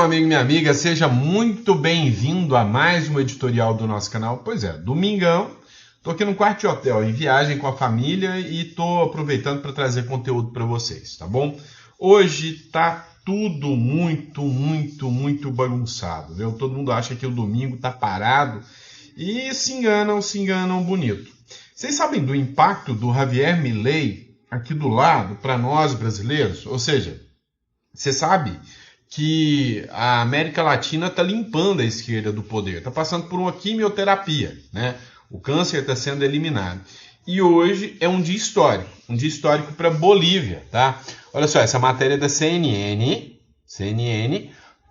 Meu amigo, minha amiga, seja muito bem-vindo a mais um editorial do nosso canal. Pois é, domingão, tô aqui no quarto de hotel, em viagem com a família e tô aproveitando para trazer conteúdo para vocês, tá bom? Hoje tá tudo muito bagunçado, viu? Todo mundo acha que o domingo tá parado e se enganam bonito. Vocês sabem do impacto do Javier Milei aqui do lado para nós brasileiros? Ou seja, você sabe que a América Latina está limpando a esquerda do poder, está passando por uma quimioterapia, né? O câncer está sendo eliminado. E hoje é um dia histórico para Bolívia, tá? Olha só, essa matéria é da CNN,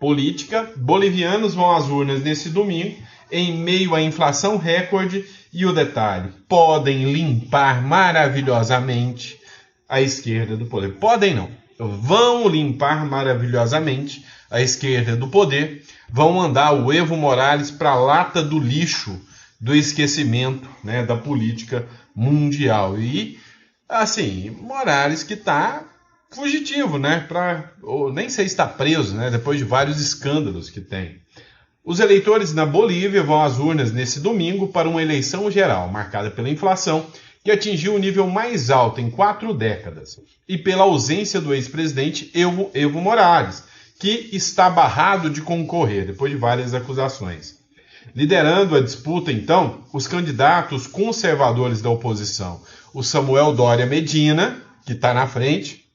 política, bolivianos vão às urnas nesse domingo, em meio à inflação recorde, e o detalhe, podem limpar maravilhosamente a esquerda do poder. Podem não. Vão limpar maravilhosamente a esquerda do poder, vão mandar o Evo Morales para a lata do lixo do esquecimento, né, da política mundial. E, assim, Morales que está fugitivo, né, ou nem sei se está preso, né, depois de vários escândalos que tem. Os eleitores na Bolívia vão às urnas nesse domingo para uma eleição geral, marcada pela inflação, que atingiu o nível mais alto em 4 décadas, e pela ausência do ex-presidente Evo Morales, que está barrado de concorrer, depois de várias acusações. Liderando a disputa, então, os candidatos conservadores da oposição, o Samuel Doria Medina, que está na frente,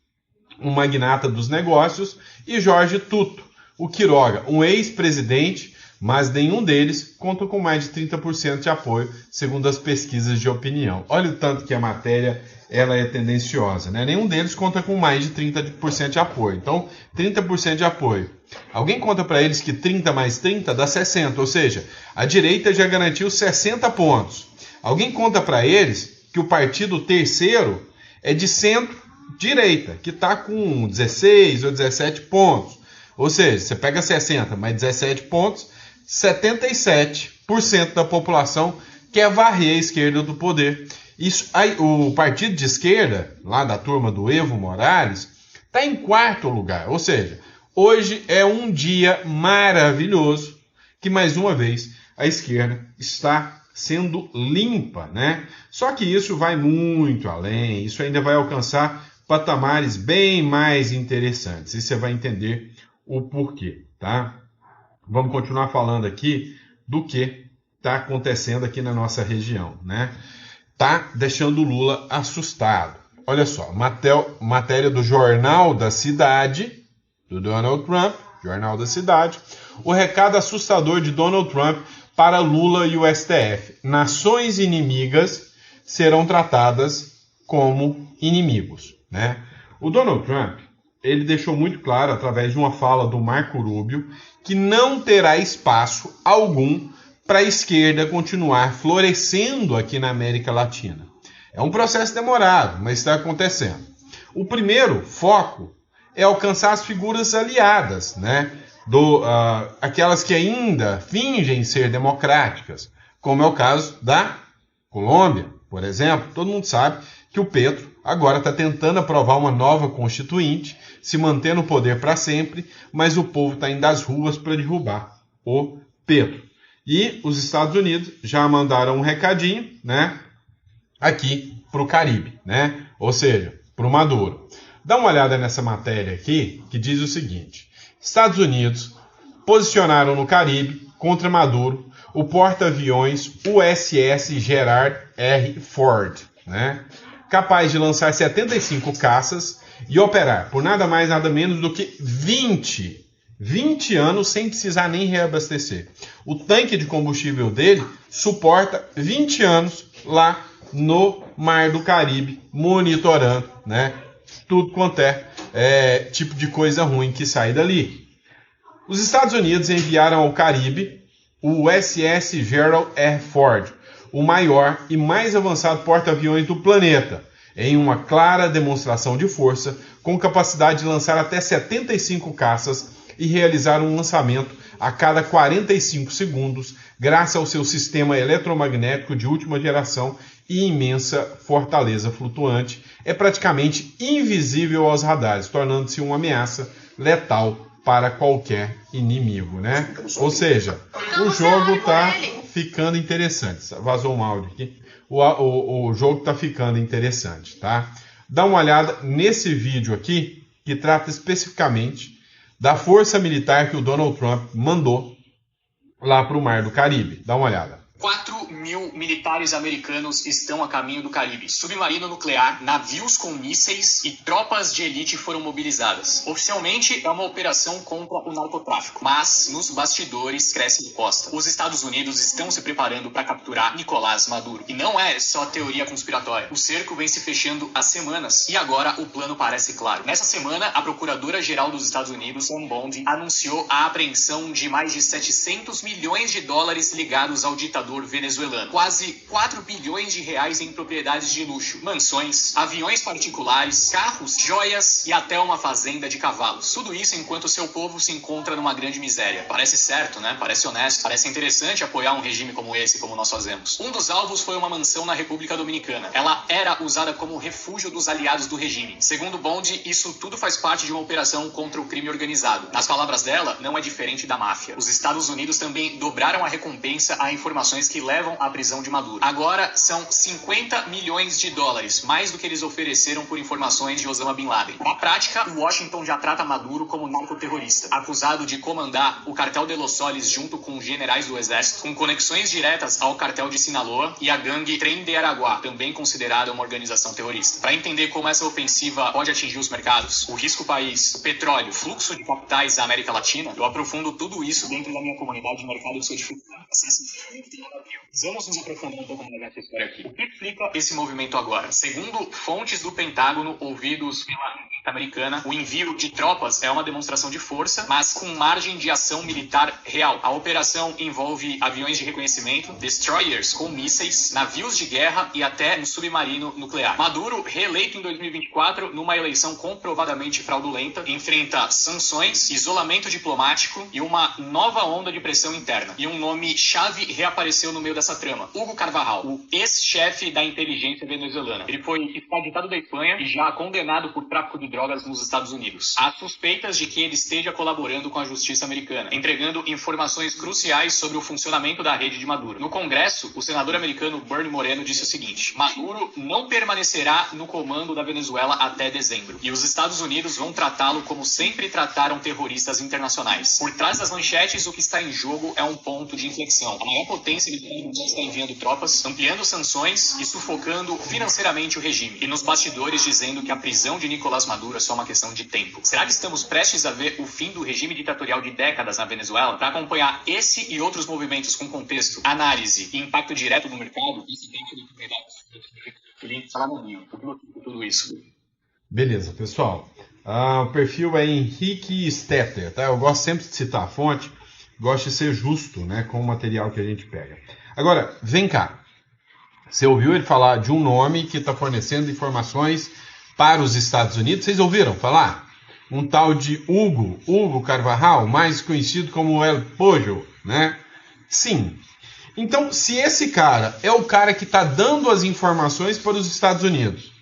um magnata dos negócios, e Jorge Tuto, o Quiroga, um ex-presidente, mas nenhum deles conta com mais de 30% de apoio, segundo as pesquisas de opinião. Olha o tanto que a matéria ela é tendenciosa, né? Nenhum deles conta com mais de 30% de apoio. Então, 30% de apoio. Alguém conta para eles que 30 mais 30 dá 60, ou seja, a direita já garantiu 60 pontos. Alguém conta para eles que o partido terceiro é de centro-direita, que está com 16 ou 17 pontos. Ou seja, você pega 60 mais 17 pontos, 77% da população quer varrer a esquerda do poder. Isso, aí, o partido de esquerda, lá da turma do Evo Morales, está em 4º lugar. Ou seja, hoje é um dia maravilhoso que, mais uma vez, a esquerda está sendo limpa, né? Só que isso vai muito além, isso ainda vai alcançar patamares bem mais interessantes. E você vai entender o porquê, tá? Vamos continuar falando aqui do que está acontecendo aqui na nossa região, né? Tá deixando o Lula assustado. Olha só, matéria do Jornal da Cidade, do Donald Trump, Jornal da Cidade. O recado assustador de Donald Trump para Lula e o STF. Nações inimigas serão tratadas como inimigos, né? O Donald Trump, ele deixou muito claro, através de uma fala do Marco Rubio, que não terá espaço algum para a esquerda continuar florescendo aqui na América Latina. É um processo demorado, mas está acontecendo. O primeiro foco é alcançar as figuras aliadas, né? Aquelas que ainda fingem ser democráticas, como é o caso da Colômbia, por exemplo. Todo mundo sabe que o Petro agora está tentando aprovar uma nova constituinte, se manter no poder para sempre, mas o povo está indo às ruas para derrubar o Petro. E os Estados Unidos já mandaram um recadinho, né, aqui para o Caribe, né, ou seja, para o Maduro. Dá uma olhada nessa matéria aqui, que diz o seguinte: Estados Unidos posicionaram no Caribe contra Maduro o porta-aviões USS Gerald R. Ford, né, capaz de lançar 75 caças e operar por nada mais nada menos do que 20 anos sem precisar nem reabastecer. O tanque de combustível dele suporta 20 anos lá no Mar do Caribe, monitorando, né, tudo quanto é tipo de coisa ruim que sai dali. Os Estados Unidos enviaram ao Caribe o USS Gerald R. Ford, o maior e mais avançado porta-aviões do planeta, em uma clara demonstração de força, com capacidade de lançar até 75 caças e realizar um lançamento a cada 45 segundos, graças ao seu sistema eletromagnético de última geração e imensa fortaleza flutuante. É praticamente invisível aos radares, tornando-se uma ameaça letal para qualquer inimigo, né? Ou seja, o jogo está ficando interessante. Vazou um áudio aqui. O jogo está ficando interessante, tá? Dá uma olhada nesse vídeo aqui, que trata especificamente da força militar que o Donald Trump mandou lá para o Mar do Caribe. Dá uma olhada. 4.000 militares americanos estão a caminho do Caribe. Submarino nuclear, navios com mísseis e tropas de elite foram mobilizadas. Oficialmente, é uma operação contra o narcotráfico, mas nos bastidores cresce imposta. Os Estados Unidos estão se preparando para capturar Nicolás Maduro. E não é só teoria conspiratória. O cerco vem se fechando há semanas e agora o plano parece claro. Nessa semana, a Procuradora-Geral dos Estados Unidos, Pam Bondi, anunciou a apreensão de mais de 700 milhões de dólares ligados ao ditador venezuelano. Quase 4 bilhões de reais em propriedades de luxo, mansões, aviões particulares, carros, joias e até uma fazenda de cavalos. Tudo isso enquanto seu povo se encontra numa grande miséria. Parece certo, né? Parece honesto. Parece interessante apoiar um regime como esse, como nós fazemos. Um dos alvos foi uma mansão na República Dominicana. Ela era usada como refúgio dos aliados do regime. Segundo Bondi, isso tudo faz parte de uma operação contra o crime organizado. Nas palavras dela, não é diferente da máfia. Os Estados Unidos também dobraram a recompensa a informações que levam à prisão de Maduro. Agora são 50 milhões de dólares, mais do que eles ofereceram por informações de Osama Bin Laden. Na prática, Washington já trata Maduro como narcoterrorista, acusado de comandar o cartel de Los Soles junto com generais do exército, com conexões diretas ao cartel de Sinaloa e a gangue Tren de Aragua, também considerada uma organização terrorista. Para entender como essa ofensiva pode atingir os mercados, o risco país, o petróleo, fluxo de capitais da América Latina, eu aprofundo tudo isso dentro da minha comunidade de mercado de codificado. Vamos nos aprofundar um pouco mais nessa história aqui. O que explica esse movimento agora? Segundo fontes do Pentágono ouvidos pela imprensa americana, o envio de tropas é uma demonstração de força, mas com margem de ação militar real. A operação envolve aviões de reconhecimento, destroyers com mísseis, navios de guerra e até um submarino nuclear. Maduro, reeleito em 2024 numa eleição comprovadamente fraudulenta, enfrenta sanções, isolamento diplomático e uma nova onda de pressão interna. E um nome-chave reapareceu no meio dessa trama. Hugo Carvajal, o ex-chefe da inteligência venezuelana. Ele foi extraditado da Espanha e já condenado por tráfico de drogas nos Estados Unidos. Há suspeitas de que ele esteja colaborando com a justiça americana, entregando informações cruciais sobre o funcionamento da rede de Maduro. No Congresso, o senador americano Bernie Moreno disse o seguinte: Maduro não permanecerá no comando da Venezuela até dezembro, e os Estados Unidos vão tratá-lo como sempre trataram terroristas internacionais. Por trás das manchetes, o que está em jogo é um ponto de inflexão. A maior potência militar está enviando tropas, ampliando sanções e sufocando financeiramente o regime. E nos bastidores dizendo que a prisão de Nicolás Maduro é só uma questão de tempo. Será que estamos prestes a ver o fim do regime ditatorial de décadas na Venezuela? Para acompanhar esse e outros movimentos com contexto, análise e impacto direto no mercado, esse tempo de propriedade. Falar no tudo isso. Beleza, pessoal. O perfil é Henrique Stetter, tá? Eu gosto sempre de citar a fonte, gosto de ser justo, né, com o material que a gente pega. Agora, vem cá. Você ouviu ele falar de um nome que está fornecendo informações para os Estados Unidos? Vocês ouviram falar? Um tal de Hugo Carvajal, mais conhecido como El Pollo, né? Sim. Então, se esse cara é o cara que está dando as informações para os Estados Unidos,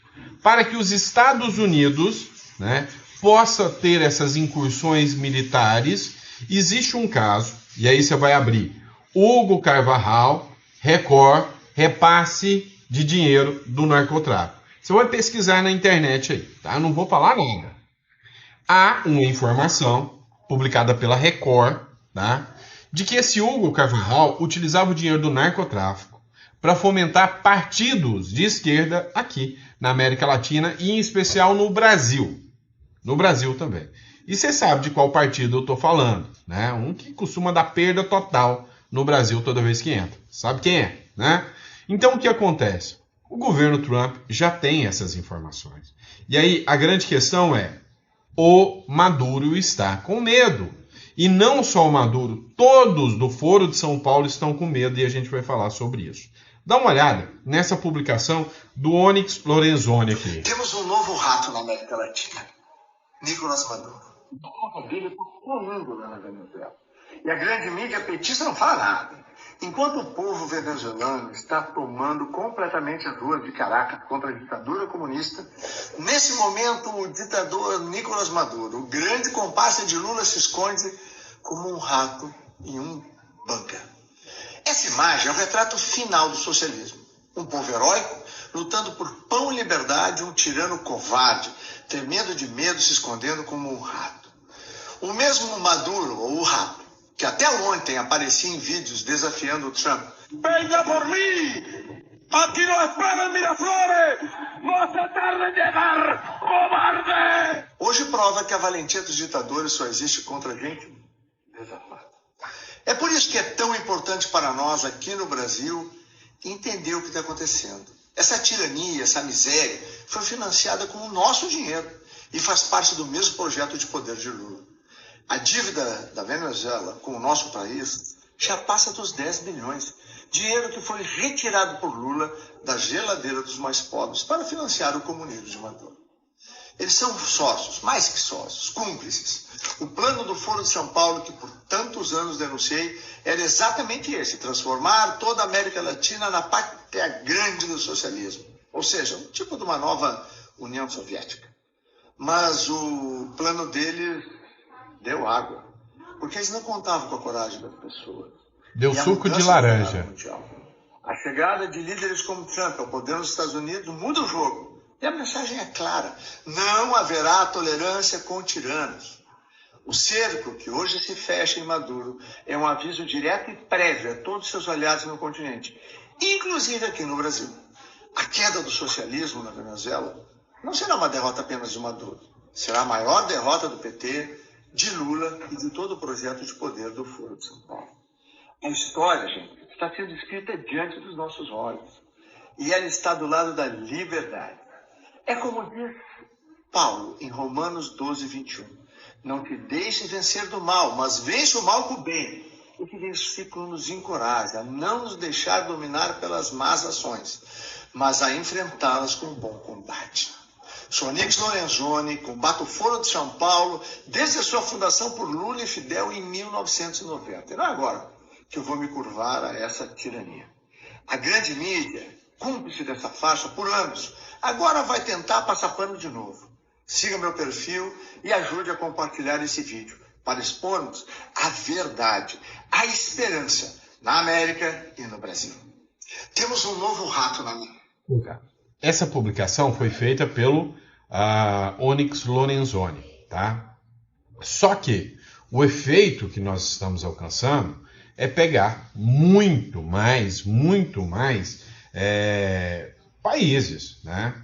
para que os Estados Unidos, né, possa ter essas incursões militares, existe um caso, e aí você vai abrir Hugo Carvajal, Record, repasse de dinheiro do narcotráfico. Você vai pesquisar na internet aí, tá? Eu não vou falar nada. Há uma informação publicada pela Record, tá, de que esse Hugo Carvajal utilizava o dinheiro do narcotráfico para fomentar partidos de esquerda aqui na América Latina e em especial no Brasil. No Brasil também. E você sabe de qual partido eu estou falando, né? Um que costuma dar perda total no Brasil toda vez que entra. Sabe quem é, né? Então o que acontece? O governo Trump já tem essas informações. E aí a grande questão é: o Maduro está com medo. E não só o Maduro, todos do Foro de São Paulo estão com medo e a gente vai falar sobre isso. Dá uma olhada nessa publicação do Onyx Lorenzoni aqui. Temos um novo rato na América Latina, Nicolás Maduro. E a grande mídia petista não fala nada. Enquanto o povo venezuelano está tomando completamente as ruas de Caracas contra a ditadura comunista, nesse momento o ditador Nicolás Maduro, o grande comparsa de Lula, se esconde como um rato em um bunker. Essa imagem é o retrato final do socialismo. Um povo heróico, lutando por pão e liberdade, um tirano covarde, tremendo de medo, se escondendo como um rato. O mesmo Maduro, ou o rato, que até ontem aparecia em vídeos desafiando o Trump. Venga por mim! Aqui não espera Miraflores! Você tarda em chegar, covarde! Hoje prova que a valentia dos ditadores só existe contra gente desafada. É por isso que é tão importante para nós aqui no Brasil entender o que está acontecendo. Essa tirania, essa miséria, foi financiada com o nosso dinheiro e faz parte do mesmo projeto de poder de Lula. A dívida da Venezuela com o nosso país já passa dos 10 bilhões. Dinheiro que foi retirado por Lula da geladeira dos mais pobres para financiar o comunismo de Maduro. Eles são sócios, mais que sócios, cúmplices. O plano do Foro de São Paulo, que por tantos anos denunciei, era exatamente esse: transformar toda a América Latina na pátria grande do socialismo. Ou seja, um tipo de uma nova União Soviética. Mas o plano deles deu água, porque eles não contavam com a coragem das pessoas. Deu suco de laranja. A chegada de líderes como Trump ao poder nos Estados Unidos muda o jogo. E a mensagem é clara: não haverá tolerância com tiranos. O cerco que hoje se fecha em Maduro é um aviso direto e prévio a todos seus aliados no continente, inclusive aqui no Brasil. A queda do socialismo na Venezuela não será uma derrota apenas de Maduro. Será a maior derrota do PT, de Lula e de todo o projeto de poder do Foro de São Paulo. A história, gente, está sendo escrita diante dos nossos olhos. E ela está do lado da liberdade. É como diz Paulo em Romanos 12, 21. Não te deixes vencer do mal, mas vence o mal com o bem. Esse versículo nos encoraja a não nos deixar dominar pelas más ações, mas a enfrentá-las com um bom combate. Sou Onix Lorenzoni, combato o Foro de São Paulo desde a sua fundação por Lula e Fidel em 1990. E não é agora que eu vou me curvar a essa tirania. A grande mídia, cúmplice dessa faixa por anos, agora vai tentar passar pano de novo. Siga meu perfil e ajude a compartilhar esse vídeo para expormos a verdade, a esperança na América e no Brasil. Temos um novo rato na linha. Essa publicação foi feita pelo Onix Lorenzoni, tá? Só que o efeito que nós estamos alcançando é pegar muito mais países, né?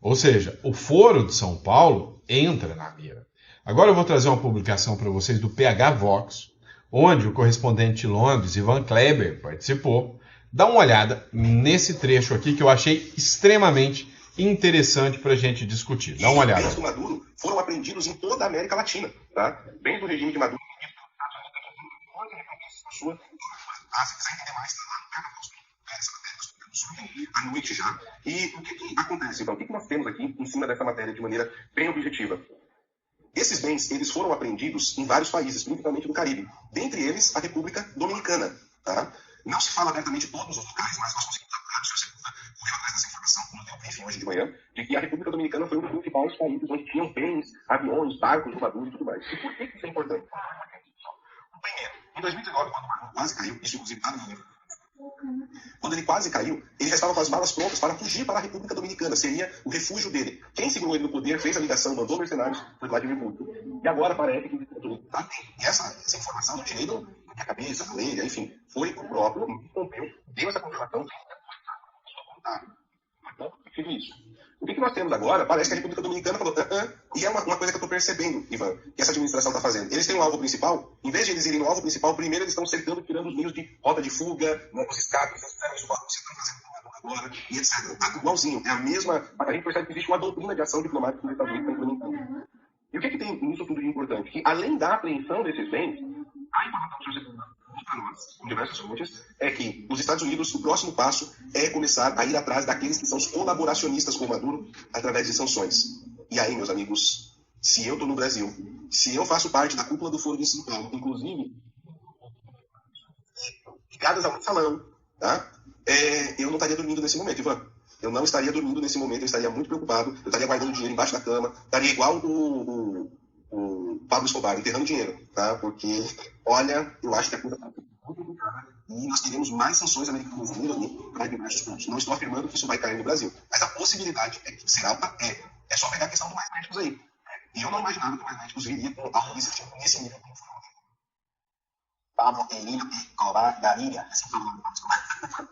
Ou seja, o Foro de São Paulo entra na mira. Agora eu vou trazer uma publicação para vocês do PH Vox, onde o correspondente de Londres, Ivan Kleber, participou. Dá uma olhada nesse trecho aqui que eu achei extremamente interessante para a gente discutir. Dá uma olhada. Os bens do Maduro foram apreendidos em toda a América Latina, tá? Bens do regime de Maduro. Se quiser entender mais, está lá no à noite já. E o que acontece, então? O que nós temos aqui em cima dessa matéria de maneira bem objetiva? Esses bens, eles foram apreendidos em vários países, principalmente do Caribe. Dentre eles, a República Dominicana, tá? Não se fala abertamente de todos os locais, mas nós conseguimos apurar, se você correu atrás dessa informação, no teu briefing hoje de manhã, de que a República Dominicana foi um dos principais países onde tinham bens, aviões, barcos do Maduro e tudo mais. E por que isso é importante? Primeiro, em 2019, quando o Maduro quase caiu, isso inclusive está no livro, quando ele quase caiu, ele já estava com as malas prontas para fugir para a República Dominicana, seria o refúgio dele. Quem segurou ele no poder, fez a ligação, mandou mercenários, foi Vladimir Putin. E agora parece que essa informação não tirei da cabeça, da lei, enfim, foi o próprio Pompeu, deu essa confirmação. Fiz isso. O que nós temos agora? Parece que a República Dominicana falou, e é uma coisa que eu estou percebendo, Ivan, que essa administração está fazendo. Eles têm um alvo principal, em vez de eles irem no alvo principal, primeiro eles estão cercando, tirando os meios de rota de fuga, os escapes, eles fizeram isso, você está fazendo agora, e etc. Está igualzinho, é a mesma. A gente percebe que existe uma doutrina de ação diplomática que os Estados Unidos estão implementando. E o que tem nisso tudo de importante? Que além da apreensão desses bens, a informação para nós, com diversas fontes, é que os Estados Unidos, o próximo passo é começar a ir atrás daqueles que são os colaboracionistas com o Maduro através de sanções. E aí, meus amigos, se eu estou no Brasil, se eu faço parte da cúpula do Foro de São Paulo, inclusive ligadas a um salão, tá? Eu não estaria dormindo nesse momento, Ivan. Eu não estaria dormindo nesse momento, eu estaria muito preocupado, eu estaria guardando dinheiro embaixo da cama, estaria igual o Pablo Escobar, enterrando dinheiro, tá? Porque, olha, eu acho que a coisa está muito complicada e nós teremos mais sanções americanas vindo ali para eliminar esses pontos. Não estou afirmando que isso vai cair no Brasil, mas a possibilidade é que será alta, é só pegar a questão do Mais Médicos aí. E eu não imaginava que o Mais Médicos viria com algo desse tipo, nesse nível como foi ontem. Pablo Emílio Escobar Gaviria, assim fala.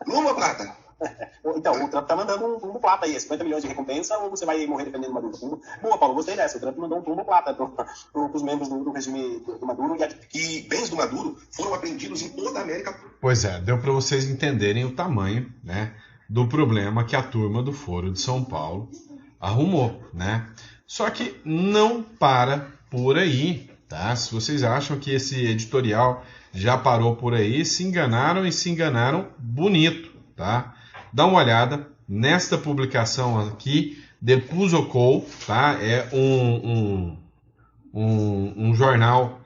Luma Prata. Então, o Trump tá mandando um tumbo plata aí, 50 milhões de recompensa, ou você vai morrer defendendo o Maduro? Boa, Paulo, gostei dessa. O Trump mandou um tumbo plata pros membros do regime do Maduro. E bens do Maduro foram apreendidos em toda a América. Pois é, deu para vocês entenderem o tamanho, né, do problema que a turma do Foro de São Paulo arrumou, né? Só que não para por aí, tá? Se vocês acham que esse editorial já parou por aí, se enganaram e se enganaram bonito, tá? Dá uma olhada nesta publicação aqui, The Puzzle Call, tá? É um jornal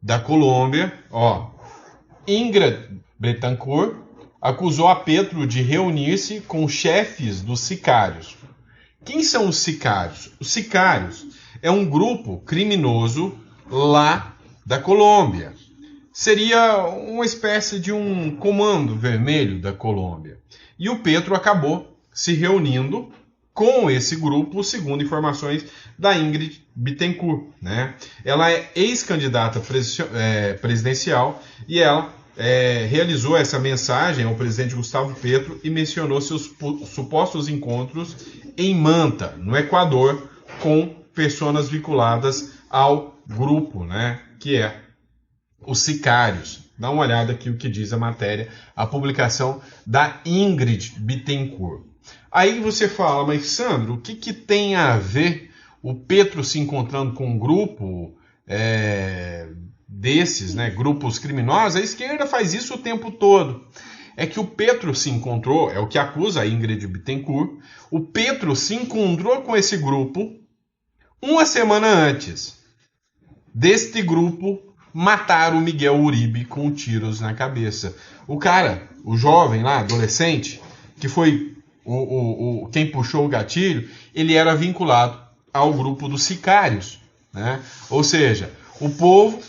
da Colômbia, ó. Ingrid Betancourt acusou a Petro de reunir-se com chefes dos sicários. Quem são os sicários? Os sicários é um grupo criminoso lá da Colômbia. Seria uma espécie de um comando vermelho da Colômbia. E o Petro acabou se reunindo com esse grupo, segundo informações da Ingrid Betancourt, né? Ela é ex-candidata presidencial e ela realizou essa mensagem ao presidente Gustavo Petro e mencionou seus supostos encontros em Manta, no Equador, com pessoas vinculadas ao grupo, né? Que é os sicários. Dá uma olhada aqui o que diz a matéria, a publicação da Ingrid Betancourt. Aí você fala, mas Sandro, o que tem a ver o Petro se encontrando com um grupo desses, né, grupos criminosos? A esquerda faz isso o tempo todo. É que o Petro se encontrou, é o que acusa a Ingrid Betancourt, o Petro se encontrou com esse grupo uma semana antes deste grupo matar o Miguel Uribe com tiros na cabeça. O cara, o jovem lá, adolescente, que foi quem puxou o gatilho, ele era vinculado ao grupo dos sicários, né? Ou seja, o povo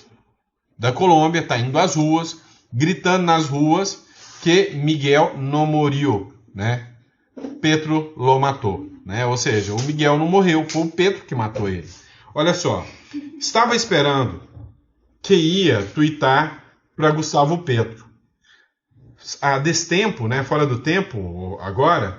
da Colômbia está indo às ruas, gritando nas ruas que Miguel não morreu, né? Petro lo matou, né? Ou seja, o Miguel não morreu, foi o Petro que matou ele. Olha só, estava esperando que ia tuitar para Gustavo Petro. A destempo, né, fora do tempo, agora,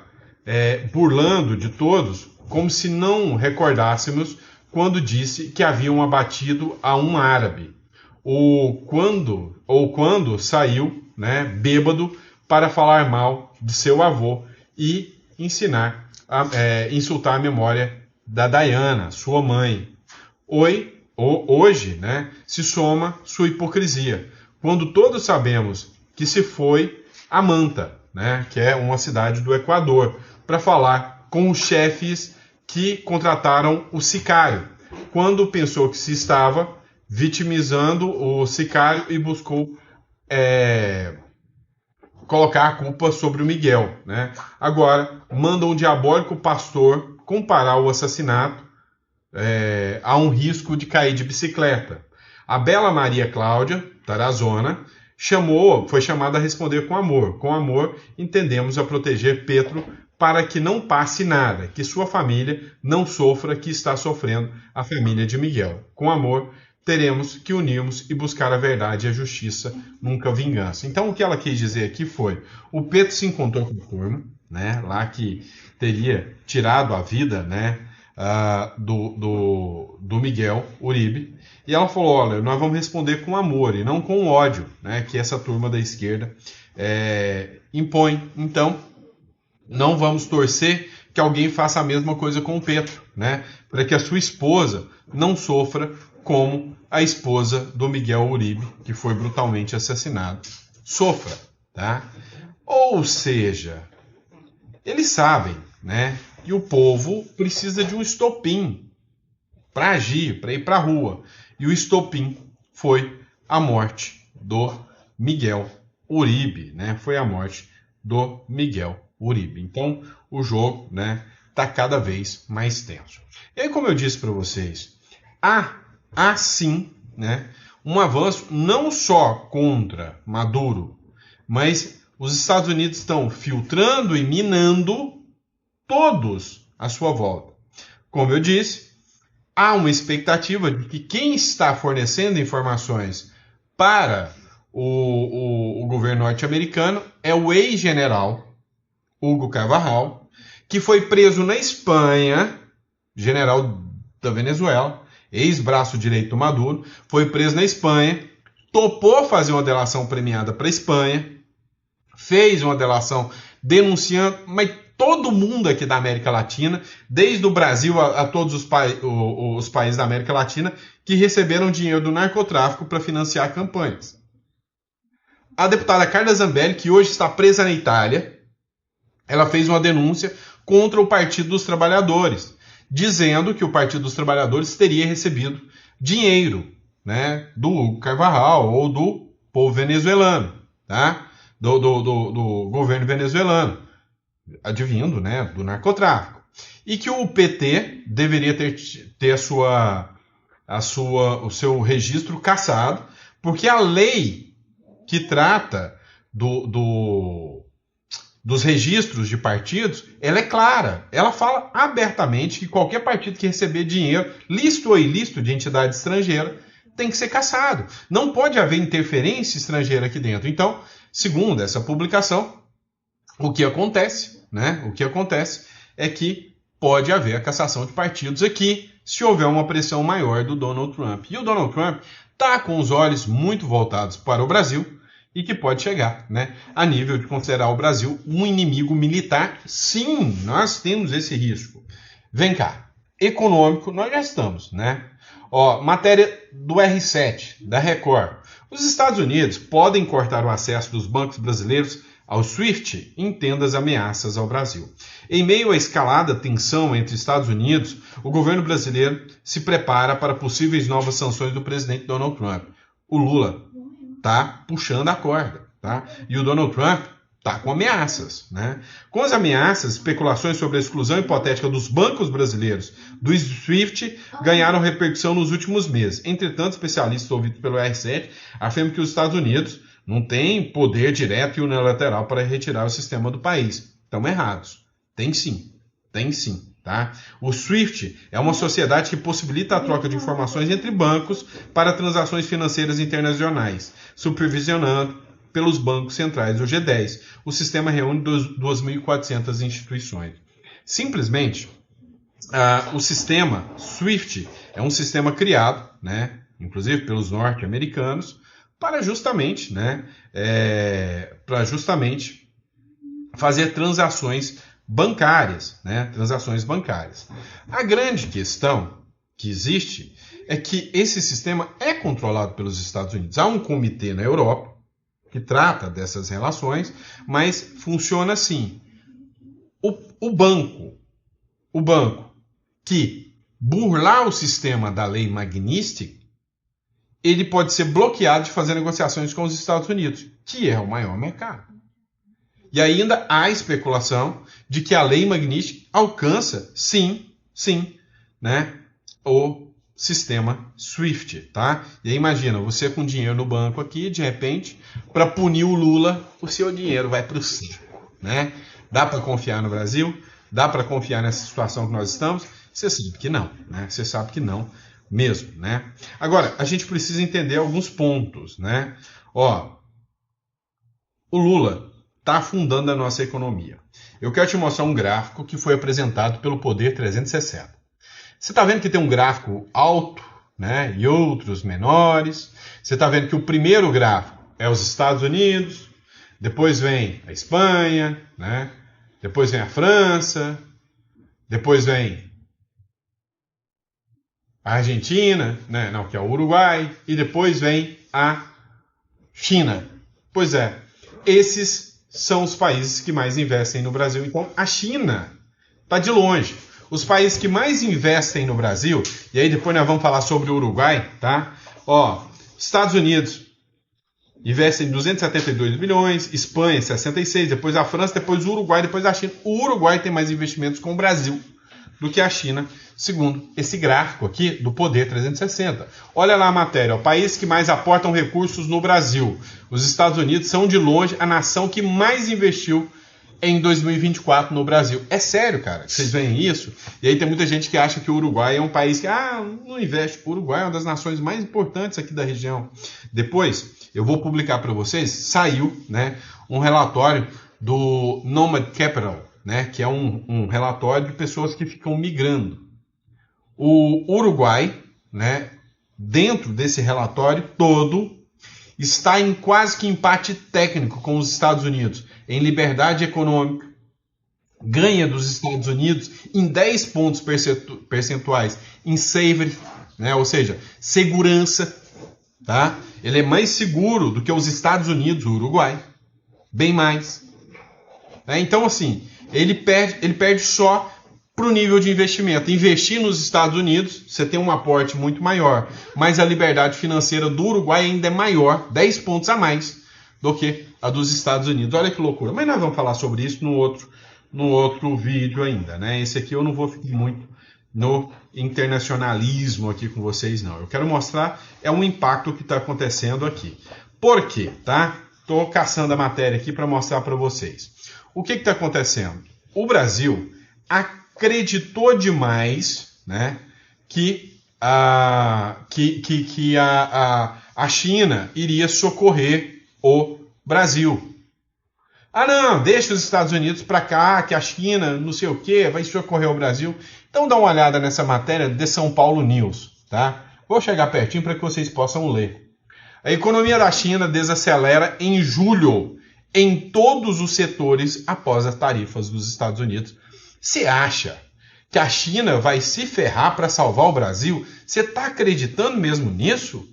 burlando de todos, como se não recordássemos quando disse que haviam abatido a um árabe. Ou quando saiu, né, bêbado para falar mal de seu avô e insultar a memória da Diana, sua mãe. Hoje, né, se soma sua hipocrisia, quando todos sabemos que se foi a Manta, né, que é uma cidade do Equador, para falar com os chefes que contrataram o sicário, quando pensou que se estava vitimizando o sicário e buscou colocar a culpa sobre o Miguel, né? Agora, manda um diabólico pastor comparar o assassinato há um risco de cair de bicicleta. A bela Maria Cláudia Tarazona foi chamada a responder com amor. Com amor, entendemos a proteger Petro para que não passe nada, que sua família não sofra que está sofrendo a família de Miguel. Com amor, teremos que unirmos e buscar a verdade e a justiça, nunca a vingança. Então, o que ela quis dizer aqui foi, o Petro se encontrou com a turma, né, lá que teria tirado a vida, né, do Miguel Uribe, e ela falou, olha, nós vamos responder com amor e não com ódio, né, que essa turma da esquerda impõe. Então, não vamos torcer que alguém faça a mesma coisa com o Petro, né, para que a sua esposa não sofra como a esposa do Miguel Uribe, que foi brutalmente assassinado, sofra, tá? Ou seja, eles sabem, né, que o povo precisa de um estopim para agir, para ir para a rua. E o estopim foi a morte do Miguel Uribe, né? Foi a morte do Miguel Uribe. Então, o jogo, né, tá cada vez mais tenso. E aí, como eu disse para vocês, há sim, né, um avanço não só contra Maduro, mas os Estados Unidos estão filtrando e minando todos à sua volta. Como eu disse, há uma expectativa de que quem está fornecendo informações para o governo norte-americano é o ex-general Hugo Carvajal, que foi preso na Espanha, general da Venezuela, ex-braço direito do Maduro, foi preso na Espanha, topou fazer uma delação premiada para a Espanha, fez uma delação denunciando, mas todo mundo aqui da América Latina, desde o Brasil a todos os países da América Latina, que receberam dinheiro do narcotráfico para financiar campanhas. A deputada Carla Zambelli, que hoje está presa na Itália, ela fez uma denúncia contra o Partido dos Trabalhadores, dizendo que o Partido dos Trabalhadores teria recebido dinheiro, né, do Hugo Carvajal ou do povo venezuelano, tá? do governo venezuelano, advindo, né, do narcotráfico. E que o PT deveria ter o seu registro cassado, porque a lei que trata dos registros de partidos, ela é clara. Ela fala abertamente que qualquer partido que receber dinheiro, lícito ou ilícito, de entidade estrangeira, tem que ser cassado. Não pode haver interferência estrangeira aqui dentro. Então, segundo essa publicação, o que acontece, né? O que acontece é que pode haver a cassação de partidos aqui, se houver uma pressão maior do Donald Trump. E o Donald Trump está com os olhos muito voltados para o Brasil, e que pode chegar, né, a nível de considerar o Brasil um inimigo militar. Sim, nós temos esse risco. Vem cá, econômico, nós já estamos, né? Ó, matéria do R7, da Record. Os Estados Unidos podem cortar o acesso dos bancos brasileiros ao SWIFT, entenda as ameaças ao Brasil. Em meio à escalada tensão entre Estados Unidos, o governo brasileiro se prepara para possíveis novas sanções do presidente Donald Trump. O Lula tá puxando a corda, tá? E o Donald Trump tá com ameaças, né? Com as ameaças, especulações sobre a exclusão hipotética dos bancos brasileiros do SWIFT ganharam repercussão nos últimos meses. Entretanto, especialistas ouvidos pelo R7 afirmam que os Estados Unidos não têm poder direto e unilateral para retirar o sistema do país. Estão errados. Tem sim. Tá? O SWIFT é uma sociedade que possibilita a troca de informações entre bancos para transações financeiras internacionais, supervisionado pelos bancos centrais do G10. O sistema reúne 2.400 instituições. Simplesmente, o sistema SWIFT é um sistema criado, né, inclusive pelos norte-americanos, para justamente fazer transações bancárias, né? Transações bancárias. A grande questão que existe é que esse sistema é controlado pelos Estados Unidos. Há um comitê na Europa que trata dessas relações, mas funciona assim. O banco que burlar o sistema da lei Magnitsky, ele pode ser bloqueado de fazer negociações com os Estados Unidos, que é o maior mercado. E ainda há especulação de que a lei Magnitsky alcança, sim, né, o sistema SWIFT, tá? E aí imagina, você com dinheiro no banco aqui, de repente, para punir o Lula, o seu dinheiro vai para o circo, né? Dá para confiar no Brasil? Dá para confiar nessa situação que nós estamos? Você sabe que não, né? Você sabe que não mesmo, né? Agora, a gente precisa entender alguns pontos, né? Ó, o Lula está afundando a nossa economia. Eu quero te mostrar um gráfico que foi apresentado pelo Poder 360. Você está vendo que tem um gráfico alto, né, e outros menores. Você está vendo que o primeiro gráfico é os Estados Unidos, depois vem a Espanha, né, depois vem a França, depois vem a Argentina, né, não, que é o Uruguai, e depois vem a China. Pois é, esses são os países que mais investem no Brasil. Então, a China está de longe. Os países que mais investem no Brasil, e aí depois nós vamos falar sobre o Uruguai, tá? Ó, Estados Unidos, Investem 272 bilhões, Espanha 66, depois a França, depois o Uruguai, depois a China. O Uruguai tem mais investimentos com o Brasil do que a China, segundo esse gráfico aqui do Poder 360. Olha lá a matéria, ó, países que mais aportam recursos no Brasil. Os Estados Unidos são de longe a nação que mais investiu em 2024 no Brasil. É sério, cara, vocês veem isso? E aí tem muita gente que acha que o Uruguai é um país que não investe. O Uruguai é uma das nações mais importantes aqui da região. Depois, eu vou publicar para vocês, saiu, né, um relatório do Nomad Capital, né, que é um relatório de pessoas que ficam migrando. O Uruguai, né, dentro desse relatório todo, está em quase que empate técnico com os Estados Unidos, em liberdade econômica, ganha dos Estados Unidos em 10 pontos percentuais em safety, né, ou seja, segurança, tá? Ele é mais seguro do que os Estados Unidos, o Uruguai, bem mais. Então, assim, ele perde só para o nível de investimento. Investir nos Estados Unidos, você tem um aporte muito maior, mas a liberdade financeira do Uruguai ainda é maior, 10 pontos a mais do que a dos Estados Unidos. Olha que loucura. Mas nós vamos falar sobre isso no outro vídeo ainda, né? Esse aqui eu não vou ficar muito no internacionalismo aqui com vocês, não. Eu quero mostrar um impacto que está acontecendo aqui. Por quê, tá? Estou caçando a matéria aqui para mostrar para vocês. O que está acontecendo? O Brasil acreditou demais, né, que a China iria socorrer o Brasil. Não, deixa os Estados Unidos para cá, que a China, não sei o que, vai socorrer o Brasil. Então dá uma olhada nessa matéria de São Paulo News, tá? Vou chegar pertinho para que vocês possam ler. A economia da China desacelera em julho em todos os setores após as tarifas dos Estados Unidos. Você acha que a China vai se ferrar para salvar o Brasil? Você está acreditando mesmo nisso?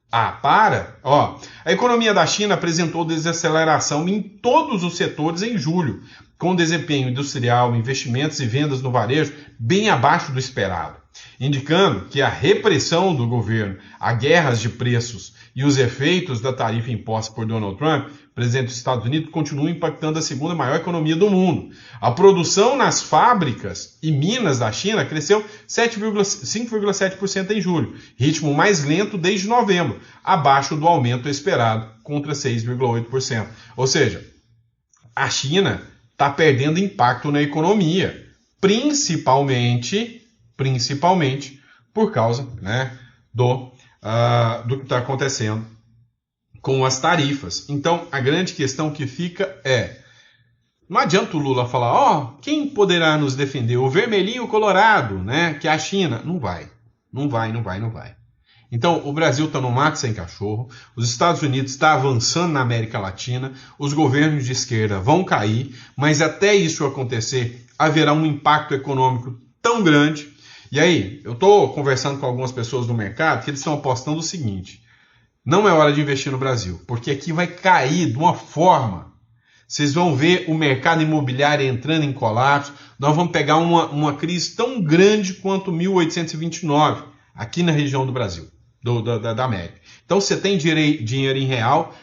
Para! Ó, a economia da China apresentou desaceleração em todos os setores em julho, com desempenho industrial, investimentos e vendas no varejo bem abaixo do esperado, indicando que a repressão do governo a guerras de preços e os efeitos da tarifa imposta por Donald Trump, presidente dos Estados Unidos, continuam impactando a segunda maior economia do mundo. A produção nas fábricas e minas da China cresceu 5,7% em julho, ritmo mais lento desde novembro, abaixo do aumento esperado, contra 6,8%. Ou seja, a China está perdendo impacto na economia, principalmente por causa, né, do que está acontecendo com as tarifas. Então, a grande questão que fica não adianta o Lula falar, quem poderá nos defender? O vermelhinho colorado, né, que é a China. Não vai. Então, o Brasil está no mato sem cachorro, os Estados Unidos estão avançando na América Latina, os governos de esquerda vão cair, mas até isso acontecer, haverá um impacto econômico tão grande. E aí, eu estou conversando com algumas pessoas do mercado que eles estão apostando o seguinte: não é hora de investir no Brasil, porque aqui vai cair de uma forma. Vocês vão ver o mercado imobiliário entrando em colapso. Nós vamos pegar uma crise tão grande quanto 1829, aqui na região do Brasil, da América. Então, você tem dinheiro em real,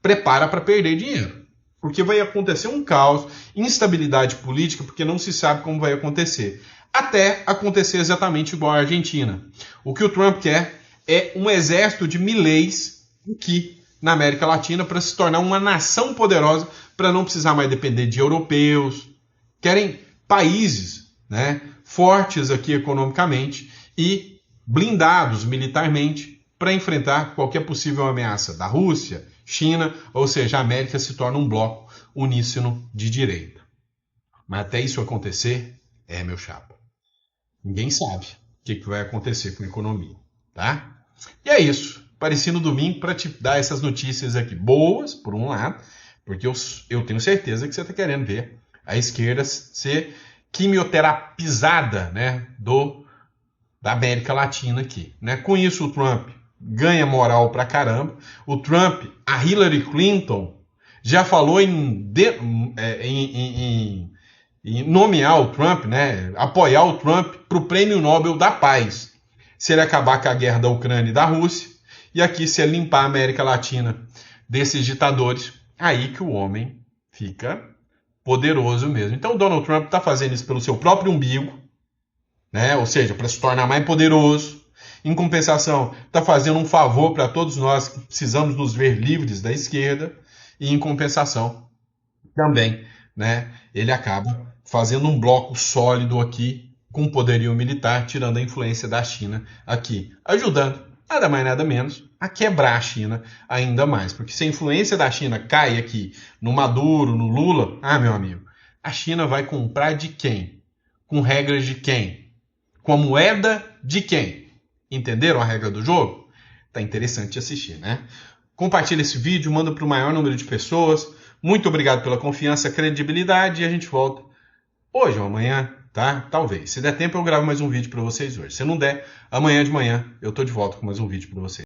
prepara para perder dinheiro. Porque vai acontecer um caos, instabilidade política, porque não se sabe como vai acontecer. Até acontecer exatamente igual à Argentina. O que o Trump quer é um exército de mileis aqui na América Latina para se tornar uma nação poderosa, para não precisar mais depender de europeus. Querem países, né, fortes aqui economicamente e blindados militarmente para enfrentar qualquer possível ameaça da Rússia, China, ou seja, a América se torna um bloco uníssono de direita. Mas até isso acontecer, meu chapa, ninguém sabe o que vai acontecer com a economia, tá? E é isso. Apareci no domingo para te dar essas notícias aqui boas, por um lado, porque eu tenho certeza que você está querendo ver a esquerda ser quimioterapizada, né, da América Latina aqui, né? Com isso, o Trump ganha moral pra caramba. O Trump, a Hillary Clinton, já falou em nomear o Trump, né, apoiar o Trump para o Prêmio Nobel da Paz, se ele acabar com a guerra da Ucrânia e da Rússia, e aqui se ele limpar a América Latina desses ditadores, aí que o homem fica poderoso mesmo. Então o Donald Trump está fazendo isso pelo seu próprio umbigo, né? Ou seja, para se tornar mais poderoso. Em compensação, está fazendo um favor para todos nós que precisamos nos ver livres da esquerda. E em compensação, também, né, ele acaba fazendo um bloco sólido aqui com poderio militar, tirando a influência da China aqui, ajudando, nada mais nada menos, a quebrar a China ainda mais. Porque se a influência da China cai aqui no Maduro, no Lula, meu amigo, a China vai comprar de quem? Com regras de quem? Com a moeda de quem? Entenderam a regra do jogo? Tá interessante assistir, né? Compartilha esse vídeo, manda para o maior número de pessoas. Muito obrigado pela confiança, credibilidade, e a gente volta hoje ou amanhã, tá? Talvez. Se der tempo eu gravo mais um vídeo para vocês hoje. Se não der, amanhã de manhã eu tô de volta com mais um vídeo para vocês.